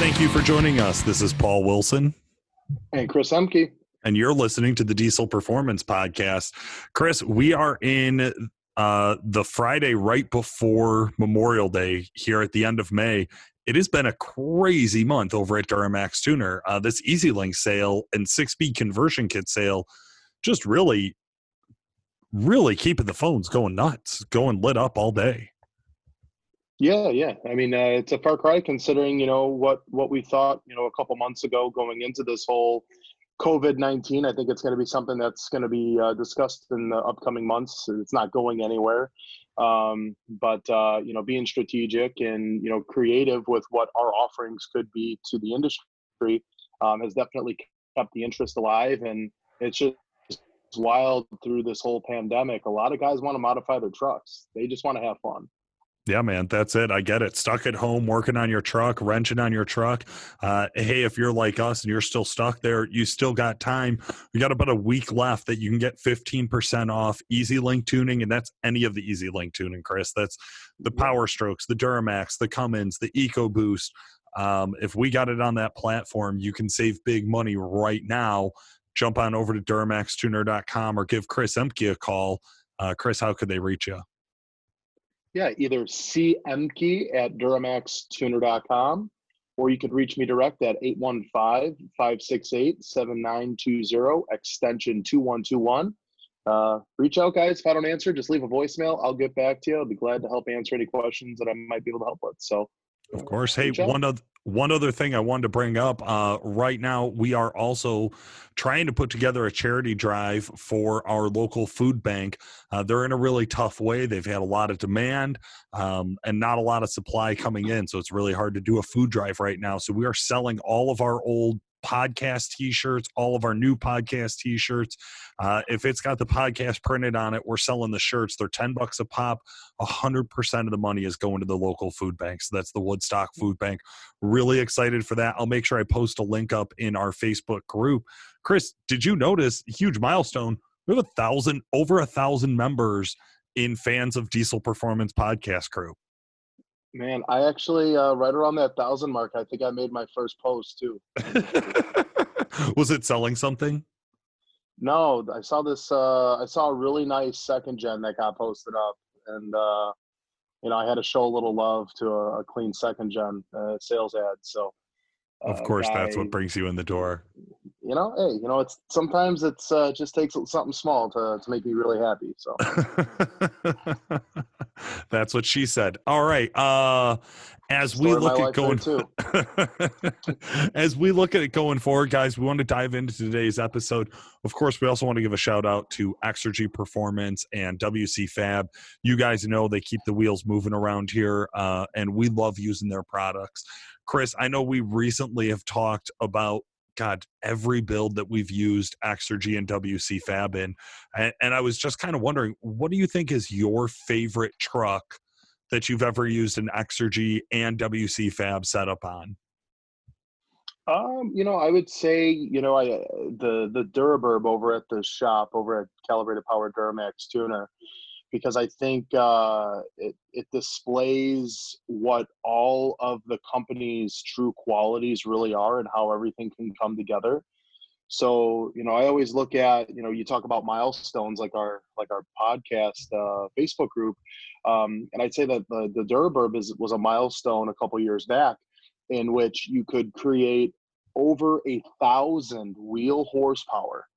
Thank you for joining us. This is Paul Wilson. And Chris Emke. And you're listening to the Diesel Performance Podcast. Chris, we are in the Friday right before Memorial Day here at the end of May. It has been a crazy month over at Duramax Tuner. This EasyLink sale and 6-speed conversion kit sale just really keeping the phones going nuts, going lit up all day. Yeah. I mean, it's a far cry considering, what we thought, a couple months ago going into this whole COVID-19. I think it's going to be something that's going to be discussed in the upcoming months. It's not going anywhere. But being strategic and, creative with what our offerings could be to the industry has definitely kept the interest alive. And it's just wild through this whole pandemic. A lot of guys want to modify their trucks. They just want to have fun. Yeah, man, that's it. I get it. Stuck at home, working on your truck, wrenching on your truck. Hey, if you're like us and you're still stuck there, you still got time. We got about a week left that you can get 15% off EasyLink tuning, and that's any of the EasyLink tuning, Chris. That's the Power Strokes, the Duramax, the Cummins, the EcoBoost. If we got it on that platform, you can save big money right now. Jump on over to DuramaxTuner.com or give Chris Emke a call. Chris, how could they reach you? Yeah, either cmkey@DuramaxTuner.com, or you could reach me direct at 815-568-7920, extension 2121. Reach out, guys. If I don't answer, just leave a voicemail. I'll get back to you. I'll be glad to help answer any questions that I might be able to help with. So, of course. Hey, one other thing I wanted to bring up. Right now, we are also trying to put together a charity drive for our local food bank. They're in a really tough way. They've had a lot of demand and not a lot of supply coming in. So it's really hard to do a food drive right now. So we are selling all of our old podcast t-shirts, all of our new podcast t-shirts. If it's got the podcast printed on it, we're selling the shirts. They're $10 a pop. 100% of the money is going to the local food bank. So that's the Woodstock Food Bank. Really excited for that. I'll make sure I post a link up in our Facebook group. Chris, did you notice, huge milestone, we have over 1,000 members in Fans of Diesel Performance podcast group. Man, I actually, right around that 1,000 mark, I think I made my first post too. Was it selling something? No, I saw a really nice second gen that got posted up, and I had to show a little love to a clean second gen sales ad. So, of course, that's what brings you in the door. It's sometimes just takes something small to make me really happy. So that's what she said. All right. As we look at going forward, guys, we want to dive into today's episode. Of course, we also want to give a shout out to Exergy Performance and WC Fab. You guys know they keep the wheels moving around here, and we love using their products. Chris, I know we recently have talked about every build that we've used Exergy and WC Fab in. And I was just kind of wondering, what do you think is your favorite truck that you've ever used an Exergy and WC Fab setup on? I would say, the Duraburb over at the shop over at Calibrated Power Duramax Tuner, because I think it displays what all of the company's true qualities really are and how everything can come together. So, I always look at, you talk about milestones like our podcast Facebook group. And I'd say that the Duraburb was a milestone a couple years back in which you could create over 1,000 wheel horsepower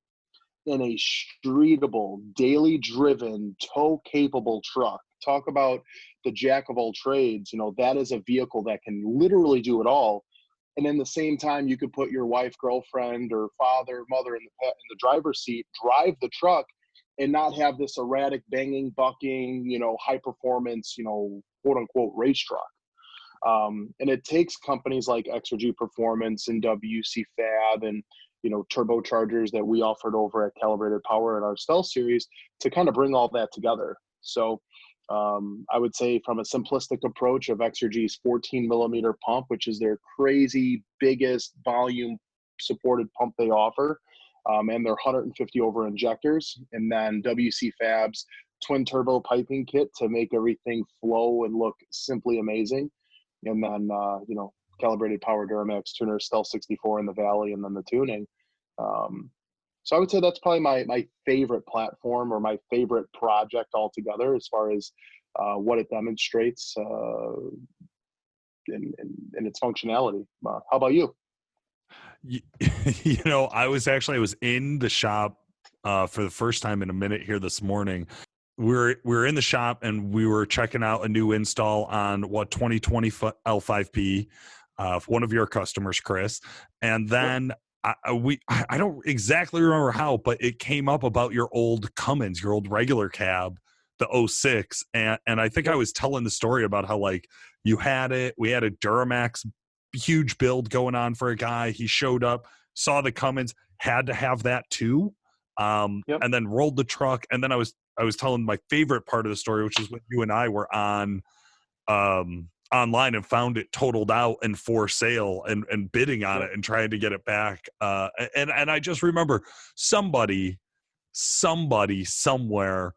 in a streetable, daily driven, tow capable truck. Talk about the jack of all trades. That is a vehicle that can literally do it all. And in the same time, you could put your wife, girlfriend, or father, mother in the driver's seat, drive the truck, and not have this erratic banging, bucking, high performance, quote unquote race truck. And it takes companies like Exergy Performance and WC Fab and turbochargers that we offered over at Calibrated Power in our Stealth series to kind of bring all that together. So I would say from a simplistic approach of Exergy's 14 millimeter pump, which is their crazy biggest volume supported pump they offer, and their 150 over injectors, and then WC Fab's twin turbo piping kit to make everything flow and look simply amazing. And then, calibrated power Duramax tuner, Stealth 64 in the Valley, and then the tuning. So I would say that's probably my favorite platform or my favorite project altogether as far as what it demonstrates in its functionality. How about you? I was in the shop for the first time in a minute here this morning. We were in the shop and we were checking out a new install on 2020 L5P, one of your customers, Chris, and then. I don't exactly remember how, but it came up about your old Cummins, your old regular cab, the '06, and I think I was telling the story about how like you had it. We had a Duramax huge build going on for a guy. He showed up, saw the Cummins, had to have that too, and then rolled the truck. And then I was telling my favorite part of the story, which is when you and I were on online and found it totaled out and for sale and bidding on it and trying to get it back. And I just remember somebody somewhere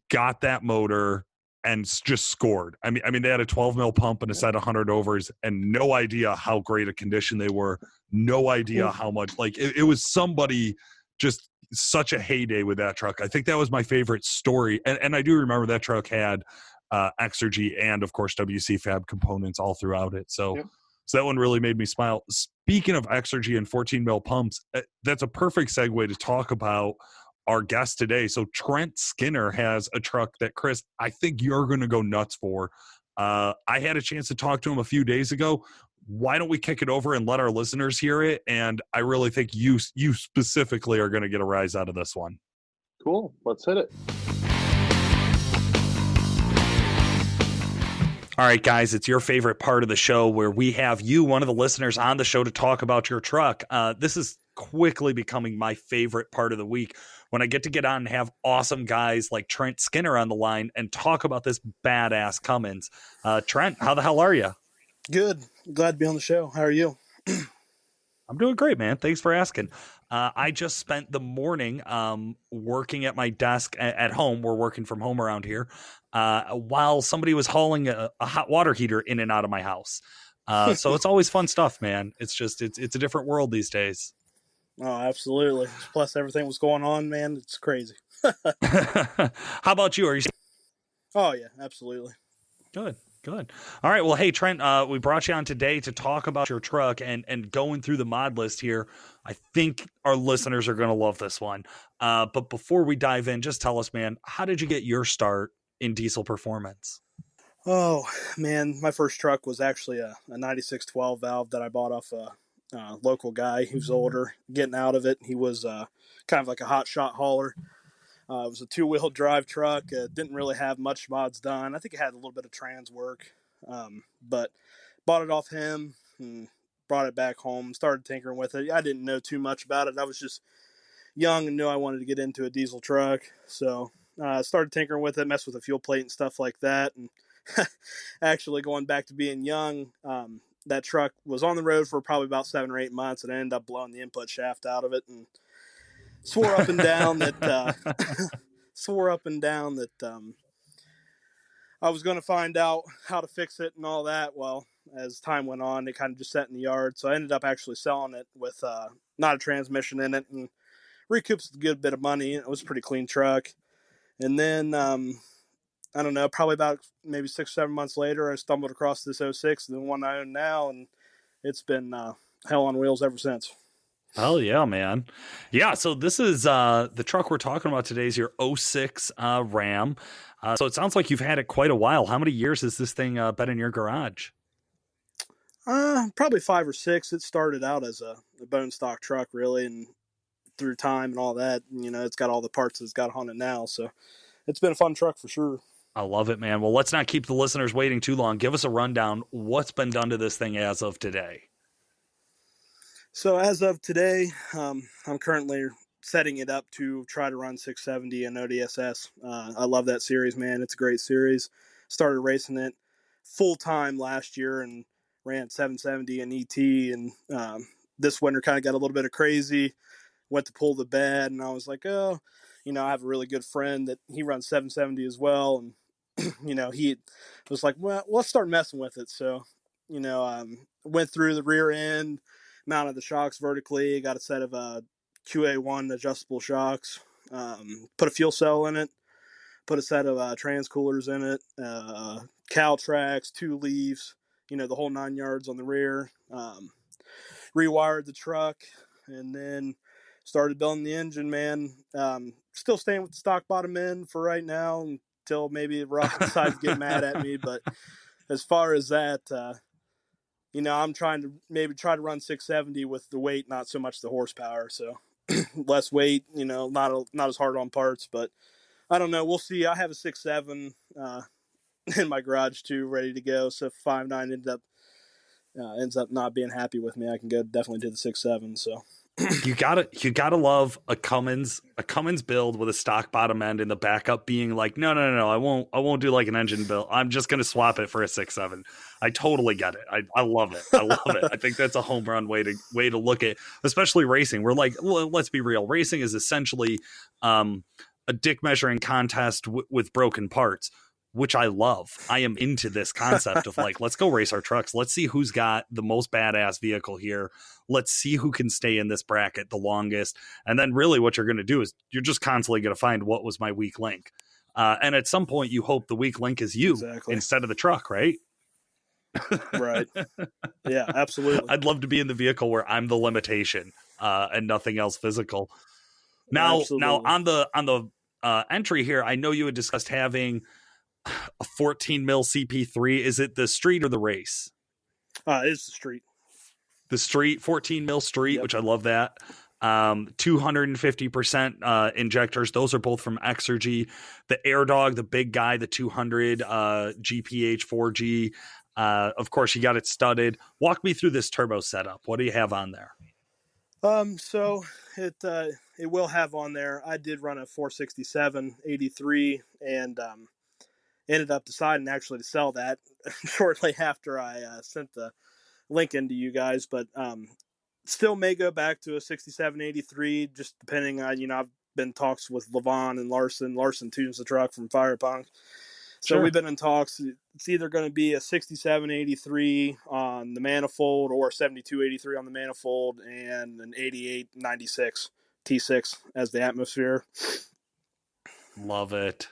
got that motor and just scored. I mean, they had a 12 mil pump and a set of 100 overs and no idea how great a condition they were. No idea how much, like it was somebody just such a heyday with that truck. I think that was my favorite story. And I do remember that truck had Exergy and of course WC Fab components all throughout it. So that one really made me smile. Speaking of Exergy and 14 mil pumps, that's a perfect segue to talk about our guest today. So Trent Skinner has a truck that, Chris, I think you're going to go nuts for. I had a chance to talk to him a few days ago. Why don't we kick it over and let our listeners hear it? And I really think you specifically are going to get a rise out of this one. Cool. Let's hit it. All right, guys, it's your favorite part of the show where we have you, one of the listeners, on the show to talk about your truck. This is quickly becoming my favorite part of the week when I get on and have awesome guys like Trent Skinner on the line and talk about this badass Cummins. Trent, how the hell are you? Good. Glad to be on the show. How are you? I'm doing great, man. Thanks for asking. I just spent the morning working at my desk at home. We're working from home around here while somebody was hauling a hot water heater in and out of my house. So it's always fun stuff, man. It's just it's a different world these days. Oh, absolutely. Plus everything was going on, man. It's crazy. How about you? Are you? Oh, yeah, absolutely. Good. All right. Well, hey, Trent, we brought you on today to talk about your truck and going through the mod list here. I think our listeners are going to love this one. But before we dive in, just tell us, man, how did you get your start in diesel performance? Oh, man, my first truck was actually a 9612 valve that I bought off a local guy who's older. Getting out of it, he was kind of like a hot shot hauler. It was a two-wheel drive truck. Didn't really have much mods done. I think it had a little bit of trans work, but bought it off him and brought it back home. Started tinkering with it. I didn't know too much about it. I was just young and knew I wanted to get into a diesel truck. So started tinkering with it, messed with the fuel plate and stuff like that. And actually going back to being young, that truck was on the road for probably about 7 or 8 months, and I ended up blowing the input shaft out of it and swore up and down that I was going to find out how to fix it and all that. Well, as time went on, it kind of just sat in the yard. So I ended up actually selling it with not a transmission in it and recouped a good bit of money. It was a pretty clean truck. And then, I don't know, probably about maybe 6 or 7 months later, I stumbled across this '06, the one I own now, and it's been hell on wheels ever since. Hell yeah, man. Yeah, so this is the truck we're talking about today is your '06 Ram. So it sounds like you've had it quite a while. How many years has this thing been in your garage? Probably 5 or 6. It started out as a bone stock truck, really, and through time and all that, it's got all the parts it's got on it now. So it's been a fun truck for sure. I love it, man. Well, let's not keep the listeners waiting too long. Give us a rundown. What's been done to this thing as of today? So as of today, I'm currently setting it up to try to run 670 and ODSS. I love that series, man. It's a great series. Started racing it full time last year and ran 770 and ET. And this winter kind of got a little bit of crazy. Went to pull the bed, and I was like, oh, I have a really good friend that he runs 770 as well. And, he was like, well, let's start messing with it. So Went through the rear end, mounted the shocks vertically, got a set of QA1 adjustable shocks, put a fuel cell in it, put a set of trans coolers in it, cow tracks, 2 leaves, the whole 9 yards on the rear. Rewired the truck, and then started building the engine, man. Still staying with the stock bottom end for right now until maybe Ross decides to get mad at me. But as far as that, I'm trying to maybe try to run 670 with the weight, not so much the horsepower. So less weight, not as hard on parts. But I don't know. We'll see. I have a 6.7 in my garage too, ready to go. So if 5.9 ends up not being happy with me, I can go definitely to the 6.7. So you gotta love a Cummins build with a stock bottom end and the backup being like, no, I won't do like an engine build. I'm just gonna swap it for a 6.7. I totally get it. I love it. I think that's a home run way to look at, especially racing. We're like, well, let's be real. Racing is essentially a dick measuring contest with broken parts, which I love. I am into this concept of like, let's go race our trucks. Let's see who's got the most badass vehicle here. Let's see who can stay in this bracket the longest. And then really what you're going to do is you're just constantly going to find what was my weak link. And at some point you hope the weak link is you instead of the truck, right? Right. Yeah, absolutely. I'd love to be in the vehicle where I'm the limitation and nothing else physical. Now on the entry here, I know you had discussed having a 14 mil CP3. Is it the street or the race? It's the street. The street, 14 mil street, yep. Which I love that. 250% injectors. Those are both from Exergy. The Air Dog, the big guy, the 200 GPH 4G. Of course, you got it studded. Walk me through this turbo setup. What do you have on there? So it will have on there. I did run a 467 83 and ended up deciding actually to sell that shortly after I sent the link into you guys, but still may go back to a 67 83, just depending on, I've been in talks with Levon and Larson. Larson tunes the truck from Firepunk. So sure. We've been in talks. It's either going to be a 67 83 on the manifold or a 72 83 on the manifold and an 88 96 T6 as the atmosphere. Love it.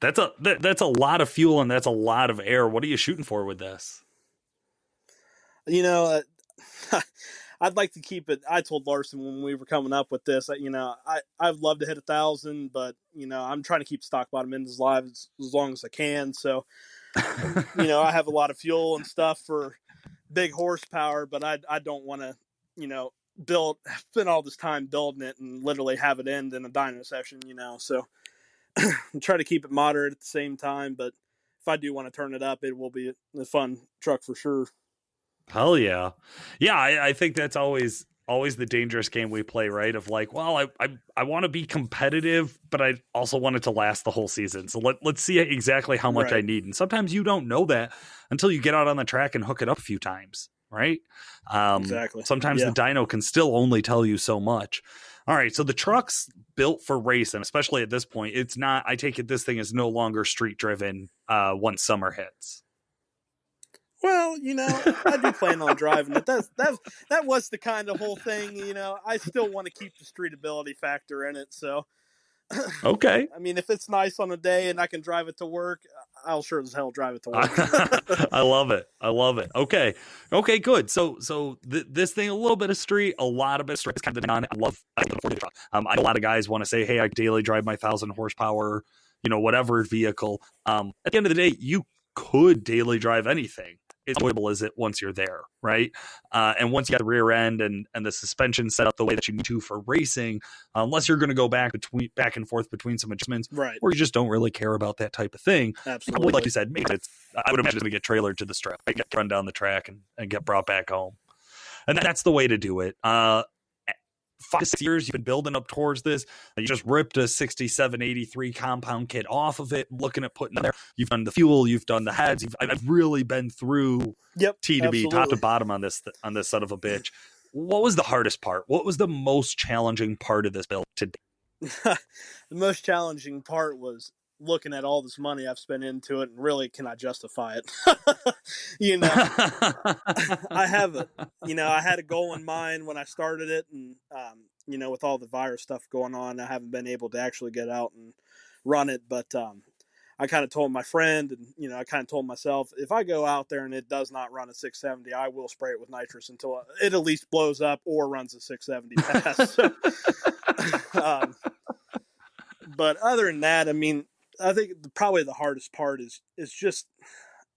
That's a lot of fuel and that's a lot of air. What are you shooting for with this? I'd like to keep it. I told Larson when we were coming up with this, I'd love to hit 1,000, but I'm trying to keep stock bottom end as live as long as I can. So, I have a lot of fuel and stuff for big horsepower, but I don't want to, spend all this time building it and literally have it end in a dyno session, so try to keep it moderate at the same time. But if I do want to turn it up, it will be a fun truck for sure. Hell yeah. Yeah, I think that's always the dangerous game we play, right? Of like, well, I want to be competitive, but I also want it to last the whole season. So let's see exactly how much I need. And sometimes you don't know that until you get out on the track and hook it up a few times, right? Exactly. Sometimes the dyno can still only tell you so much. All right, so the truck's built for racing, especially at this point. It's not, I take it this thing is no longer street driven once summer hits. Well, I do plan on driving it. That was the kind of whole thing, I still want to keep the streetability factor in it. So, okay. I mean, if it's nice on a day and I can drive it to work, I'll sure as hell drive it to work. I love it. Okay, good. So this thing, a little bit of street, a lot of street. It's kind of the I love the truck. I know a lot of guys want to say, hey, I daily drive my 1,000 horsepower, whatever vehicle. At the end of the day, you could daily drive anything. It's enjoyable as it once you're there, right? And once you got the rear end and the suspension set up the way that you need to for racing, unless you're going to go back and forth between some adjustments, right? Or you just don't really care about that type of thing. Absolutely, like you said, maybe I would imagine it's going to get trailered to the strap, right? Get run down the track and get brought back home, and that's the way to do it. 5 to 6 years you've been building up towards this. You just ripped a 6783 compound kit off of it, looking at putting it there. You've done the fuel, you've done the heads. I've really been through T to B, top to bottom on this son of a bitch. What was the hardest part? What was the most challenging part of this build today? The most challenging part was looking at all this money I've spent into it and really can I justify it? you know, I have a, I had a goal in mind when I started it, and with all the virus stuff going on, I haven't been able to actually get out and run it. But I kind of told my friend, and I kind of told myself, if I go out there and it does not run a 670, I will spray it with nitrous until it at least blows up or runs a 670 pass. So, but other than that, I mean, I think probably the hardest part is just,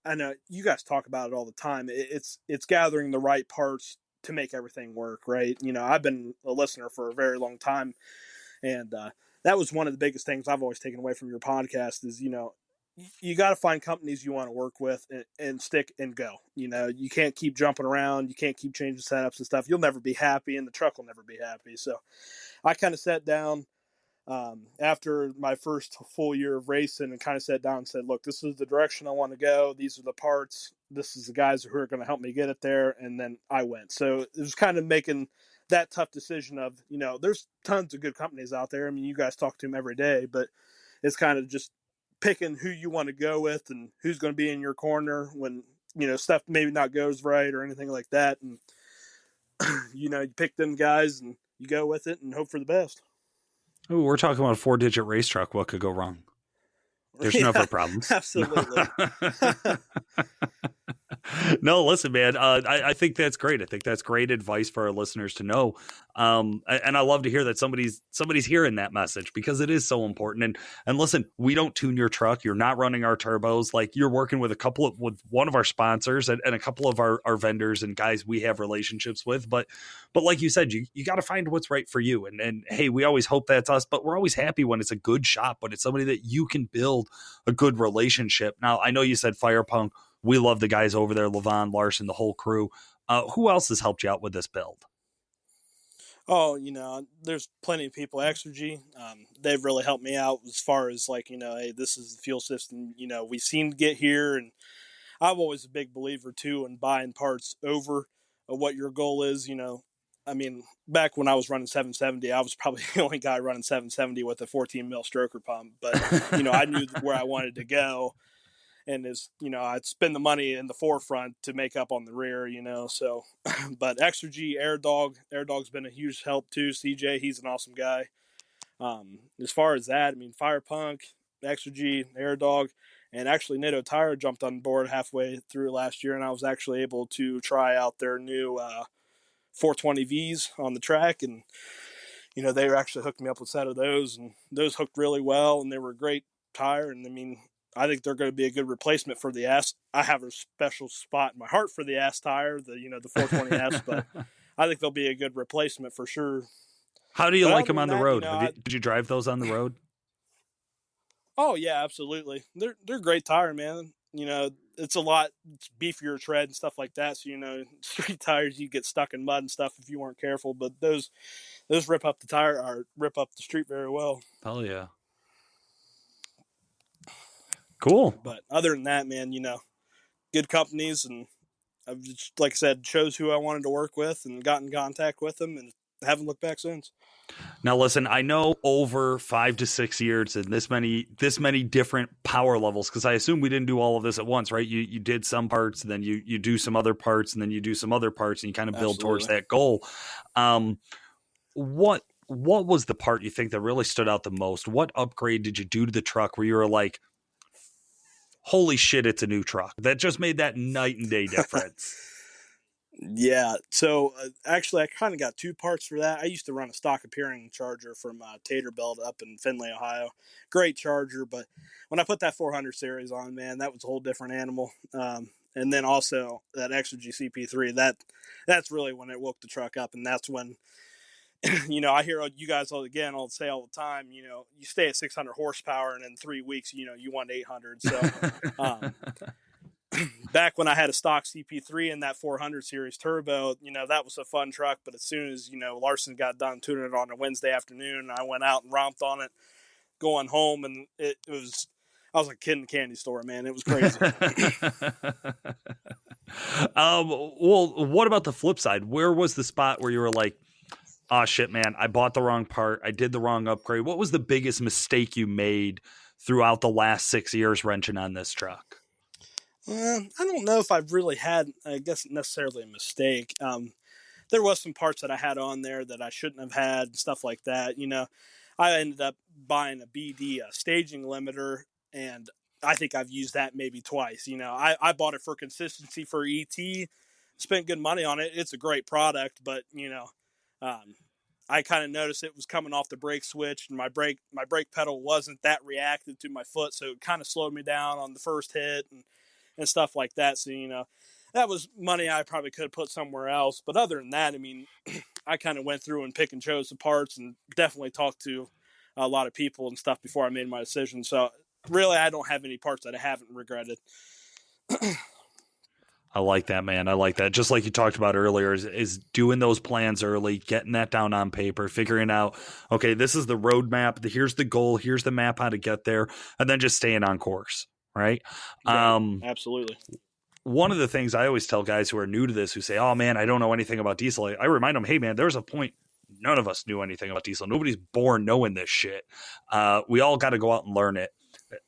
I know you guys talk about it all the time. It's gathering the right parts to make everything work, right? I've been a listener for a very long time, and that was one of the biggest things I've always taken away from your podcast is, you got to find companies you want to work with and stick and go. You can't keep jumping around. You can't keep changing setups and stuff. You'll never be happy, and the truck will never be happy. So I kind of sat down after my first full year of racing and kind of sat down and said, look, this is the direction I want to go. These are the parts. This is the guys who are going to help me get it there. And then I went. So it was kind of making that tough decision of, there's tons of good companies out there. I mean, you guys talk to them every day, but it's kind of just picking who you want to go with and who's going to be in your corner when, stuff maybe not goes right or anything like that. And, you pick them guys and you go with it and hope for the best. Ooh, we're talking about a 4-digit race truck. What could go wrong? There's never problems. Absolutely. No, listen, man. I think that's great. I think that's great advice for our listeners to know. And I love to hear that somebody's hearing that message because it is so important. And listen, we don't tune your truck. You're not running our turbos. Like you're working with with one of our sponsors and a couple of our vendors and guys we have relationships with. But like you said, you got to find what's right for you. And hey, we always hope that's us, but we're always happy when it's a good shop, but it's somebody that you can build a good relationship. Now, I know you said Fire Punk. We love the guys over there, Levon, Larson, the whole crew. Who else has helped you out with this build? Oh, there's plenty of people. Exergy, they've really helped me out as far as like, hey, this is the fuel system, we seem to get here. And I'm always a big believer too in buying parts over what your goal is. I mean, back when I was running 770, I was probably the only guy running 770 with a 14 mil stroker pump. But, I knew where I wanted to go. And I'd spend the money in the forefront to make up on the rear, so, but Exergy, Air Dog's been a huge help too. CJ, he's an awesome guy. As far as that, I mean, Fire Punk, Exergy, Air Dog, and actually NATO Tire jumped on board halfway through last year, and I was actually able to try out their new 420Vs on the track, and they actually hooked me up with a set of those, and those hooked really well, and they were a great tire, and I mean, I think they're going to be a good replacement for the S. I have a special spot in my heart for the S tire, the 420S, but I think they'll be a good replacement for sure. How do you like them on the road? Did you drive those on the road? Oh yeah, absolutely. They're great tire, man. It's a lot beefier tread and stuff like that. So, street tires, you get stuck in mud and stuff if you weren't careful, but those rip up the tire or rip up the street very well. Hell yeah. Cool. But other than that, man, good companies, and I've just, like I said, chose who I wanted to work with and got in contact with them and haven't looked back since. Now, listen, I know over 5 to 6 years and this many different power levels, because I assume we didn't do all of this at once, right? You did some parts, and then you do some other parts, and then you do some other parts, and you kind of build towards that goal. What was the part you think that really stood out the most? What upgrade did you do to the truck where you were like, holy shit, it's a new truck? That just made that night and day difference. Yeah. So actually, I kind of got two parts for that. I used to run a stock appearing charger from Taterbelt up in Findlay, Ohio. Great charger, but when I put that 400 series on, man, that was a whole different animal. And then also that Exergy CP3, that's really when it woke the truck up, and that's when I hear you guys all say all the time, you stay at 600 horsepower and in 3 weeks, you want 800. So, back when I had a stock CP3 in that 400 series turbo, that was a fun truck. But as soon as, Larson got done tuning it on a Wednesday afternoon, I went out and romped on it going home. And I was like a kid in a candy store, man. It was crazy. Well, what about the flip side? Where was the spot where you were like, oh shit, man, I bought the wrong part. I did the wrong upgrade. What was the biggest mistake you made throughout the last 6 years wrenching on this truck? I don't know if I've really had, I guess, necessarily a mistake. There was some parts that I had on there that I shouldn't have had, and stuff like that. I ended up buying a BD, a staging limiter, and I think I've used that maybe twice. I bought it for consistency for ET, spent good money on it. It's a great product, but um, I kind of noticed it was coming off the brake switch, and my brake pedal wasn't that reactive to my foot, so it kind of slowed me down on the first hit and stuff like that. So that was money I probably could have put somewhere else. But other than that, I mean, I kind of went through and pick and chose the parts, and definitely talked to a lot of people and stuff before I made my decision. So really, I don't have any parts that I haven't regretted. I like that, man. I like that. Just like you talked about earlier, is doing those plans early, getting that down on paper, figuring out, okay, this is the roadmap. Here's the goal. Here's the map how to get there, and then just staying on course, right? Absolutely. One of the things I always tell guys who are new to this, who say, oh, man, I don't know anything about diesel, I remind them, hey, man, there's a point. None of us knew anything about diesel. Nobody's born knowing this shit. We all got to go out and learn it.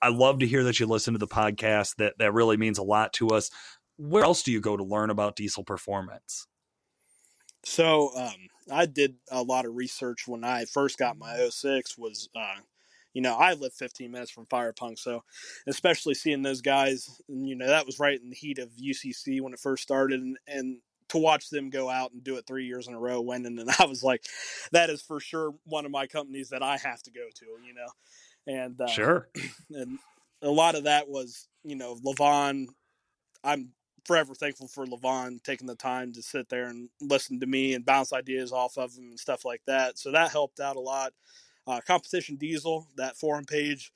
I love to hear that you listen to the podcast. That really means a lot to us. Where else do you go to learn about diesel performance? So I did a lot of research when I first got my 06 was, I live 15 minutes from Fire Punk. So especially seeing those guys, that was right in the heat of UCC when it first started, and to watch them go out and do it 3 years in a row winning. And I was like, that is for sure one of my companies that I have to go to, and sure. And a lot of that was, Levon. I'm forever thankful for Levon taking the time to sit there and listen to me and bounce ideas off of him and stuff like that. So that helped out a lot. Competition Diesel, that forum page,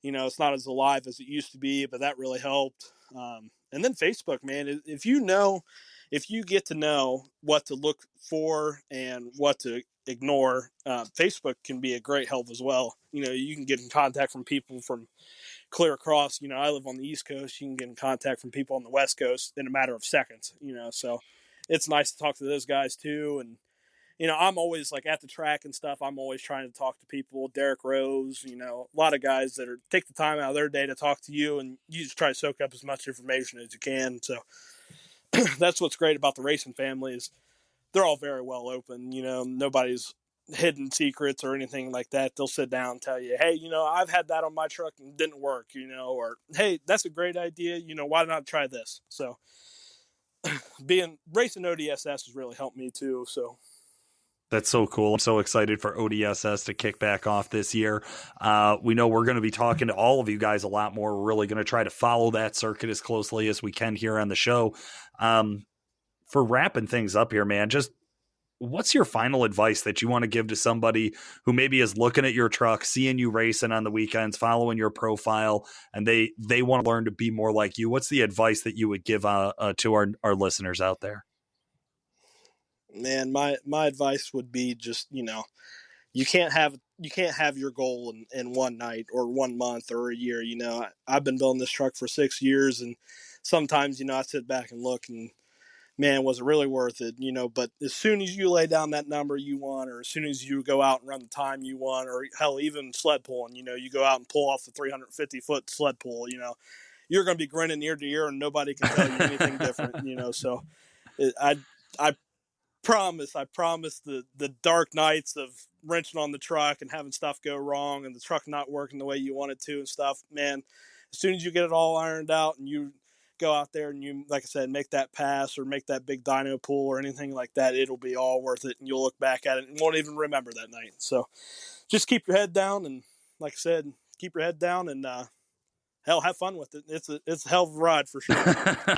it's not as alive as it used to be, but that really helped. And then Facebook, man, if you get to know what to look for and what to ignore, Facebook can be a great help as well. You can get in contact from people from clear across. I live on the East Coast. You can get in contact from people on the West Coast in a matter of seconds. So it's nice to talk to those guys too. And I'm always like at the track and stuff. I'm always trying to talk to people. Derek Rose, a lot of guys that take the time out of their day to talk to you, and you just try to soak up as much information as you can. So that's what's great about the racing family is they're all very well open. Nobody's hidden secrets or anything like that. They'll sit down and tell you, hey, I've had that on my truck and it didn't work, or hey, that's a great idea. Why not try this? So racing ODSS has really helped me too. So that's so cool. I'm so excited for ODSS to kick back off this year. We know we're going to be talking to all of you guys a lot more. We're really going to try to follow that circuit as closely as we can here on the show. For wrapping things up here, man, just what's your final advice that you want to give to somebody who maybe is looking at your truck, seeing you racing on the weekends, following your profile, and they want to learn to be more like you? What's the advice that you would give to our listeners out there? Man, my advice would be just, you can't have your goal in one night or 1 month or a year. I've been building this truck for 6 years, and sometimes, I sit back and look and, man, was it really worth it? But as soon as you lay down that number you want, or as soon as you go out and run the time you want, or hell, even sled pulling, you go out and pull off the 350-foot sled pull, you're going to be grinning ear to ear and nobody can tell you anything different, so I promise the dark nights of wrenching on the truck and having stuff go wrong and the truck not working the way you want it to and stuff, man, as soon as you get it all ironed out and you go out there and you, like I said, make that pass or make that big dyno pull or anything like that, it'll be all worth it, and you'll look back at it and won't even remember that night. So just keep your head down, and like I said, keep your head down, and hell, have fun with it. It's a hell of a ride for sure.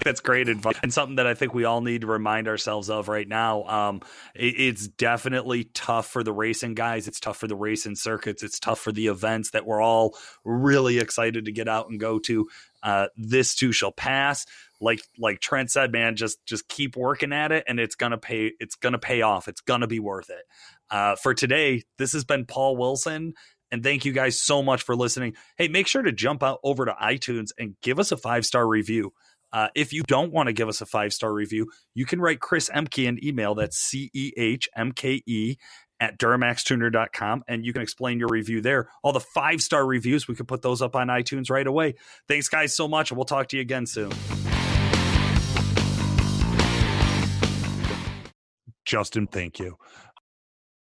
That's great advice, and something that I think we all need to remind ourselves of right now. It's definitely tough for the racing guys. It's tough for the racing circuits. It's tough for the events that we're all really excited to get out and go to. This too shall pass. Like Trent said, man, just keep working at it, and it's gonna pay. It's gonna pay off. It's gonna be worth it. For today, this has been Paul Wilson. And thank you guys so much for listening. Hey, make sure to jump out over to iTunes and give us a 5-star review. If you don't want to give us a 5-star review, you can write Chris Emke an email. That's CEHMKE at DuramaxTuner.com, and you can explain your review there. All the 5-star reviews, we can put those up on iTunes right away. Thanks, guys, so much, and we'll talk to you again soon. Justin, thank you.